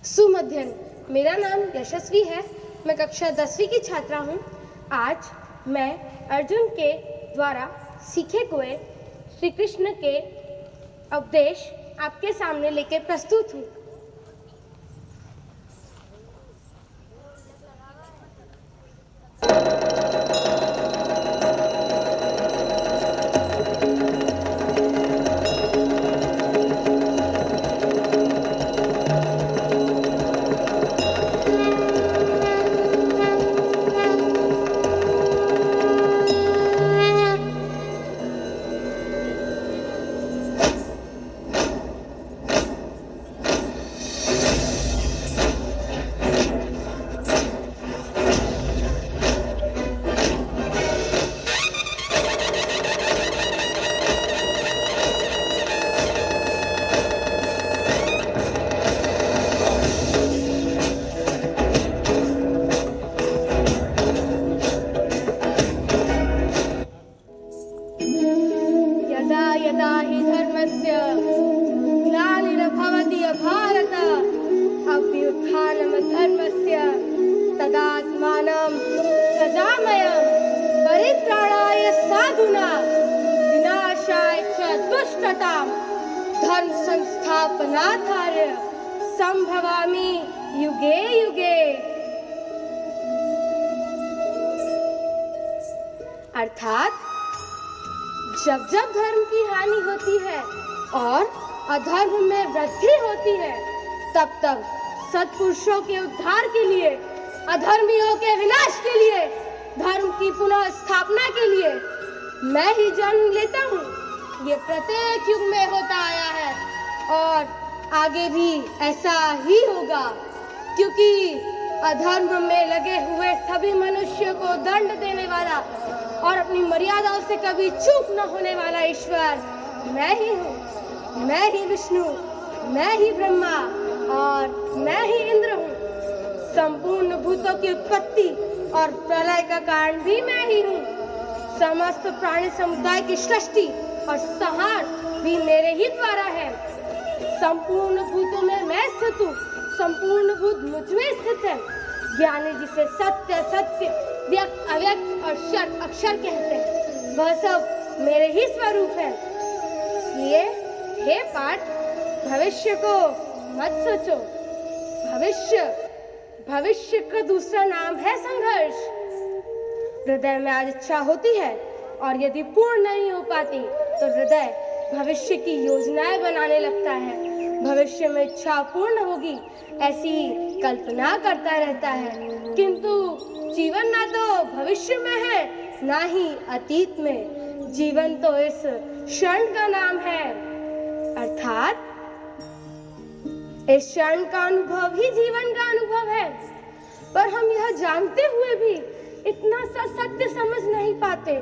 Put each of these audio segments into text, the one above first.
सुमध्यन। मेरा नाम यशस्वी है। मैं कक्षा 10वीं की छात्रा हूँ। आज मैं अर्जुन के द्वारा सीखे हुए श्री कृष्ण के उपदेश आपके सामने लेके प्रस्तुत हूँ। यदा हि धर्मस्य ग्लानिर्भवति भारत अभ्युत्थानं धर्मस्य तदात्मानं सृजाम्यहं परित्राणाय साधूनां विनाशाय च दुष्टतां धर्म संस्थापनार्थाय संभवामि युगे युगे। अर्थात जब जब धर्म की हानि होती है और अधर्म में वृद्धि होती है, तब तब सत्पुरुषों के उद्धार के लिए, अधर्मियों के विनाश के लिए, धर्म की पुनः स्थापना के लिए मैं ही जन्म लेता हूँ। ये प्रत्येक युग में होता आया है और आगे भी ऐसा ही होगा, क्योंकि अधर्म में लगे हुए सभी मनुष्यों को दंड देने वाला और अपनी मर्यादाओं से कभी चूक न होने वाला ईश्वर मैं ही हूँ। मैं ही विष्णु, मैं ही ब्रह्मा और मैं ही इंद्र हूँ। संपूर्ण भूतों की उत्पत्ति और प्रलय का कारण भी मैं ही हूँ। समस्त प्राणी समुदाय की सृष्टि और संहार भी मेरे ही द्वारा है। संपूर्ण भूतों में मैं स्थित हूँ। संपूर्ण भूत मुझ में स्थित है। ज्ञानी जिसे सत्य सत्य, व्यक्त अव्यक्त और क्षर अक्षर कहते हैं, वह सब मेरे ही स्वरूप है। इसलिए हे पार्थ, भविष्य को मत सोचो। भविष्य का दूसरा नाम है संघर्ष। हृदय में आज इच्छा होती है और यदि पूर्ण नहीं हो पाती तो हृदय भविष्य की योजनाएं बनाने लगता है। भविष्य में इच्छा पूर्ण होगी ऐसी कल्पना करता रहता है, किंतु जीवन ना तो भविष्य में है ना ही अतीत में। जीवन तो इस क्षण का नाम है, अर्थात इस क्षण का अनुभव ही जीवन का अनुभव है। पर हम यह जानते हुए भी इतना सा सत्य समझ नहीं पाते।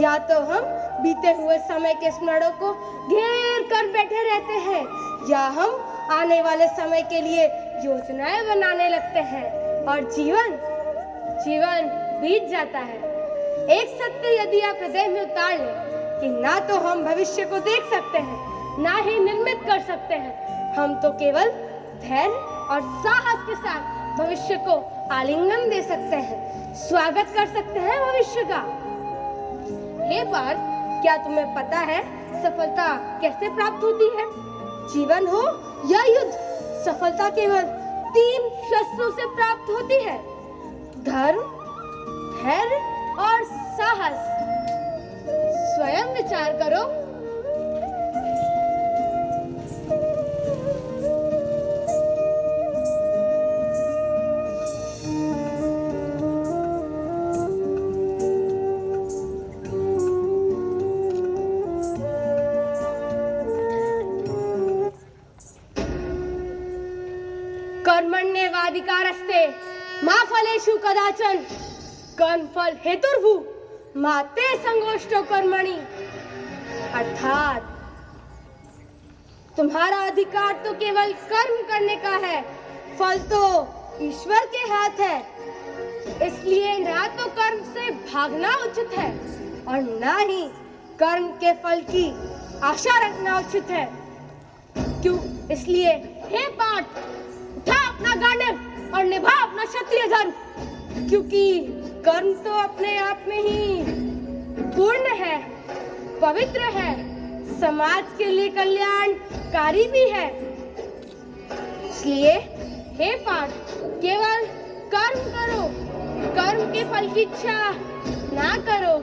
या तो हम बीते हुए समय के स्मरणों को घेर कर बैठे रहते हैं, या हम आने वाले समय के लिए योजनाएं बनाने लगते हैं और जीवन बीत जाता है। एक सत्य यदि आप हृदय में उतार लें कि ना तो हम भविष्य को देख सकते हैं, ना ही निर्मित कर सकते हैं, हम तो केवल धैर्य और साहस के साथ भविष्य को आलिंगन दे सकते हैं, स्वागत कर सकते हैं भविष्य का। हे पार्थ, क्या तुम्हें पता है सफलता कैसे प्राप्त होती है? जीवन हो या युद्ध, सफलता केवल 3 शस्त्रों से प्राप्त होती है: धर्म, धैर्य और साहस। स्वयं विचार करो। कर्मण्येवाधिकारस्ते मा फलेषु कदाचन कर्मफल हेतुर्भु मा ते संगोष्ठो कर्मणि। अर्थात तुम्हारा अधिकार तो केवल कर्म करने का है, फल तो ईश्वर के हाथ है। इसलिए ना तो कर्म से भागना उचित है और ना ही कर्म के फल की आशा रखना उचित है। क्यों? इसलिए हे पार्थ, उठा अपना और निभा अपना क्षत्रिय धर्म, क्योंकि कर्म तो अपने आप में ही पूर्ण है, पवित्र है, समाज के लिए कल्याणकारी भी है। इसलिए हे पार्थ, केवल कर्म करो, कर्म के फल की इच्छा ना करो।